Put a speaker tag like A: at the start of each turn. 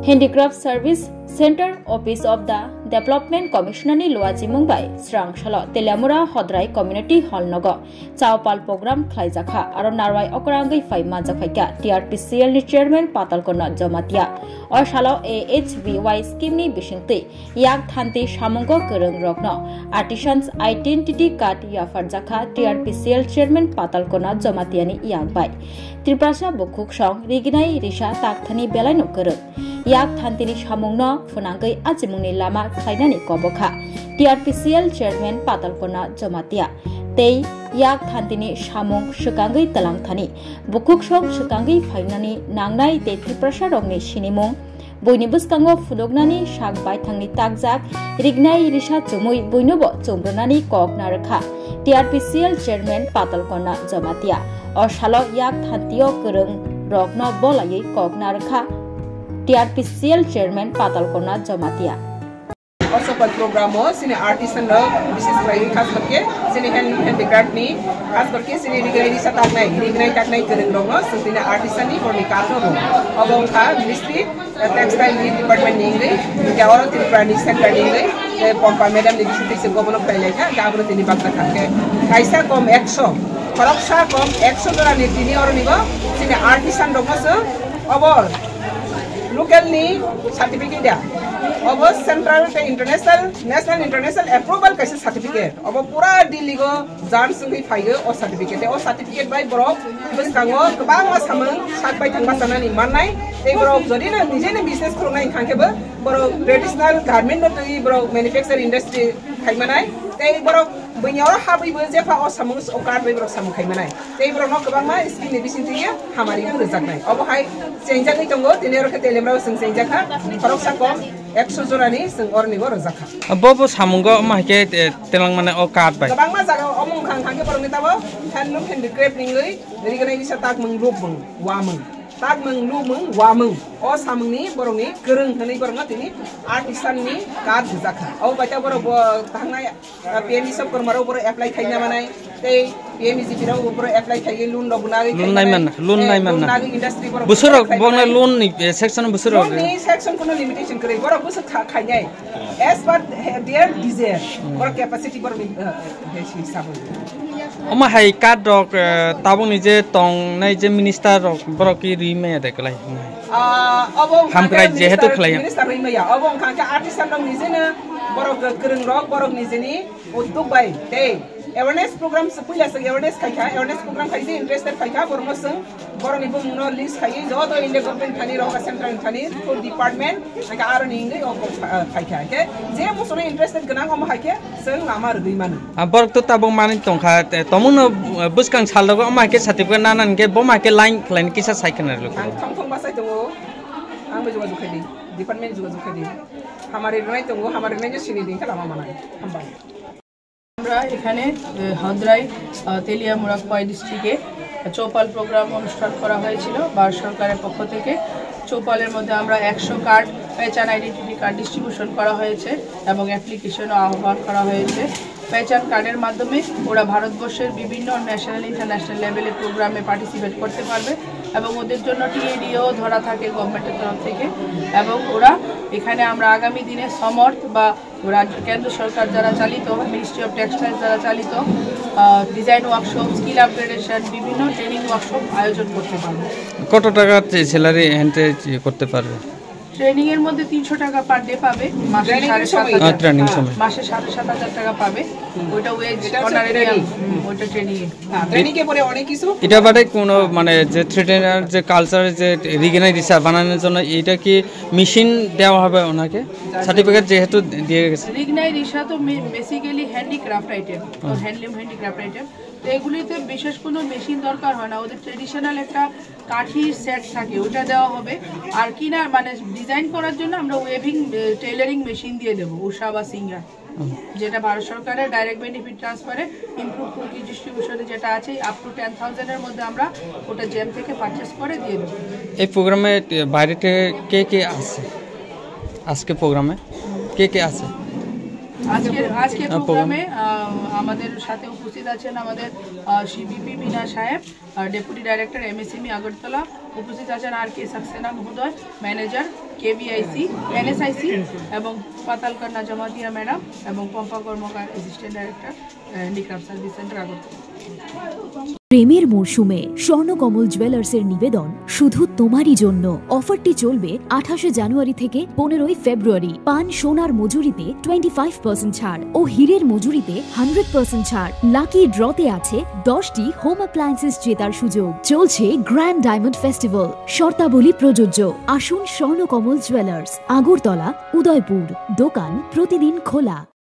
A: Handicraft Service Center Office of the Development Commissioner ni Luaji Mumbai Srang Shalo Telamura Hodrai Community Hall Nogo Chawpal Program Khlaijakha aro Narwai Okrangai Faima Jakhaika TRPCL ni Chairman Patal Kona Jamatia or Shalo AHVY scheme ni Bishingti Yak Thanti Shamungo Kurung Rokno Artisans Identity Card Yafar Jakha TRPCL Chairman Patal Kona Jamatiani Yang Bai Triprasa Bukuk Song Riginai Risha Takthani Belai no Kurung Yak Thantini Shamungno Funangai Ajimuni Lama Khainani Kobokha TRPCL Chairman Patal Kona Jamatia Tei Yak Thantini Shamung Shukangai Talangthani Bukuk Shong Shukangai Fainani Nangnai Te Triprasa Rongni Shinimung Boinibuskango Fudognani Shak Baithangni Takjak Rignai Risha Chumui Boinobo Chumbrunani Koknarakha TRPCL Chairman Patal Kona Jamatia or Shalo Yak Thantio Kurung Rokno Bolai Koknarakha TRPCL Chairman Patal Kona Jamatia.
B: Also पर programme हो सिने artisan लोग विशेष प्रयोग खास करके सिने handicraft नी खास करके सिने रिगनाई तकनाई करें लोग ना सिने आर्टिसन नी और निकालो हो अब उनका मिनिस्ट्री टेक्सटाइल डिपार्टमेंट नहीं गई क्या और तीन प्राणी सेक्टर नहीं गई पंपा मैडम ने छुट्टी से गवर्नर फैले था जागरूक तीन बात रखा के कैसा कम 100 फरकसा कम 100 डॉलर ने तीन और निको सिने आर्टिसन लोग से अब लोकल नी सर्टिफिकेट दिया अब सेंट्रल से नेशनल इंटरनेशनल अप्रूवल कैसे सर्टिफिकेट अब पूरा दिल्ली को जान संगी फाइगे और सर्टिफिकेट बाय ब्रो बस कांगो गोबां मा सामों सात बाय थांबा जानानै माननाय ए ब्रो जदि ना निजेनो बिजनेस खुंनाय खांखेबो ब्रो ट्रेडिशनल गारमेन्ट नो तै ब्रो मैन्युफैक्चर इंडस्ट्री खायमानाय तै ब्रो बैयाव हाबैबो जेफा अ सामों अकार्ड बाय ब्रो सामों खायमानाय तै ब्रो न गोबां मा स्किन बिसिनथिया हामारि रोजाकनाय अब हाय चेंजाखै दंगो दिनै रखे तेलेमराव जों चेंजाखा फरकसा कम 100 जोरानि जों अरनिबो रोजाखा
C: बबो सामुंगो माके तेलां माने अ कार्ड बाय
B: गोबां मा जागा अमुं खांखे बरंनिताबो हैंडलूम हैंडीक्राफ्ट निङै रिगनायनि साताक मों रूप मों वामों ताक मों लु मों वामों अ सामुंनि बरंनि गोरों होनै बरंगा तिनि आर्टिस्टनि कार्ड रोजाखा औ बायता बर थांनाय पीएमई सब करमाराव बर एप्लाई खायना मानाय तै पीएमई जिबिराव बर एप्लाई खायै लोन लबनागै
C: लोन नायमान
B: इंडस्ट्री बर
C: बोसोर बंगना लोन नि सेक्शन बोसोर
B: नि सेक्शन कोनो लिमिटेशन करे बर बोसोर खायनाय एज पर देयर डिजायर बर कैपेसिटी बर हिसाब
C: अमा हाई कार्ड रक ताबुनि जे तंग नै जे मिनिस्टर रक बर कि रिमे देखलाय
B: अब
C: हामक्राय जेहेतु खलाय
B: मिनिस्टर रिमेया अब खांका आर्टिस्ट दं निजेनो बर गोरों रक बर निजेनि उद्योग बाय दे awareness program sepuluh segi awareness program kaisi interested kaisa promotion borong ibu muno list kaisi jauh tu India government thani rohka central thani food department mereka aron ini kaisa ke je musuhnya interested kenang kamu kaisa seng nama rugi mana
C: borok tu tabung mana tongkha tomuno buskang saldo ko ama ke certificate nanan ke bom ke line line kisah saya kenal lu
B: thong basai tu ang juga kedi department juga kedi हमारे रनाई तो हमारे रनाई जो सिनी दिन का लामा मना हम bye
D: আমরা এখানে হদ্রাই তেলিয়ামুড়া কয় ডিস্ট্রিক্টে চৌপাল প্রোগ্রাম অনুষ্ঠান করা হয়েছিল ভারত সরকারের পক্ষ থেকে চৌপালের মধ্যে আমরা 100 কার্ড পেহচান আইডেন্টিটি কার্ড ডিস্ট্রিবিউশন করা হয়েছে এবং অ্যাপ্লিকেশনও আহ্বান করা হয়েছে পেহচান কার্ডের মাধ্যমে ওরা ভারতবর্ষের বিভিন্ন ন্যাশনাল ইন্টারন্যাশনাল লেভেলে প্রোগ্রামে পার্টিসিপেট করতে পারবে এবং ওদের জন্য টিএডিও ধরা থাকে গভর্নমেন্টের তরফ থেকে এবং ওরা এখানে আমরা আগামী দিনে সমর্থ বা রাজ্য কেন্দ্র সরকার যারা চালিত মিনিস্ট্রি অফ টেক্সটাইল যারা চালিত ডিজাইন ওয়ার্কশপ স্কিল আপগ্রেডেশন বিভিন্ন ট্রেনিং ওয়ার্কশপ আয়োজন করতে পারবে
C: কত টাকা স্যালারি এন্ট্রি করতে পারবে
D: ট্রেনিং এর মধ্যে 300 টাকা পার ডে পাবে মাসে 7,500 টাকা পাবে ওটা ওয়েজ অনারিয়াম ওটা ট্রেনিং এর পরে অনেক কিছু
C: এটা বাদে কোন মানে যে ট্রেনার যে কালচার যে রিগনাই রিসা বানানোর জন্য এটা কি মেশিন দেওয়া হবে ওনাকে সার্টিফিকেট যেহেতু দিয়ে গেছে
D: রিগনাই রিসা তো বেসিক্যালি হ্যান্ডিক্রাফট আইটেম তো হ্যান্ডলুম হ্যান্ডিক্রাফট আইটেম তো এগুলিতে বিশেষ কোনো মেশিন দরকার হয় না ওদের ট্রেডিশনাল একটা কাঠির সেট থাকে ওটা দেওয়া হবে আর কিনা মানে ডিজাইন করার জন্য আমরা ওয়েভিং টেইলারিং মেশিন দিয়ে দেব উষা বা সিঙ্গার যেটা ভারত সরকারের ডাইরেক্ট বেনিফিট ট্রান্সফারে ইমপ্রুভ কুকি ডিস্ট্রিবিউশনে যেটা আছে আপ টু 10,000 এর মধ্যে আমরা ওটা জেম থেকে পারচেজ করে দিয়ে দেব
C: এই প্রোগ্রামে বাইরে থেকে কে কে আছে আজকে প্রোগ্রামে কে কে আছে
D: আজকে প্রোগ্রামে আমাদের সাথে উপস্থিত আছেন আমাদের সিবিপি মিনা সাহেব, ডেপুটি ডাইরেক্টর MSME আগরতলা, উপস্থিত আছেন RK সাক্সেনা মহোদয়, ম্যানেজার KVIC NSIC, এবং পাতালকান্না জমাতিয়া ম্যাডাম এবং পম্পা কর্মকার assistant director handicraft service centre Agartala.
E: প্রেমের মরশুমে স্বর্ণকমল জুয়েলার্সের নিবেদন শুধু তোমারই জন্য। অফারটি চলবে 28 জানুয়ারি থেকে 15 ফেব্রুয়ারি। পান সোনার মজুরিতে 25% ছাড় ও হীরের মজুরিতে 100% ছাড়। লাকি ড্রতে আছে 10টি হোম অ্যাপ্লায়েন্সেস জেতার সুযোগ। চলছে গ্র্যান্ড ডায়মন্ড ফেস্টিভ্যাল, শর্তাবলী প্রযোজ্য। আসুন স্বর্ণকমল জুয়েলার্স, আগরতলা, উদয়পুর। দোকান প্রতিদিন খোলা।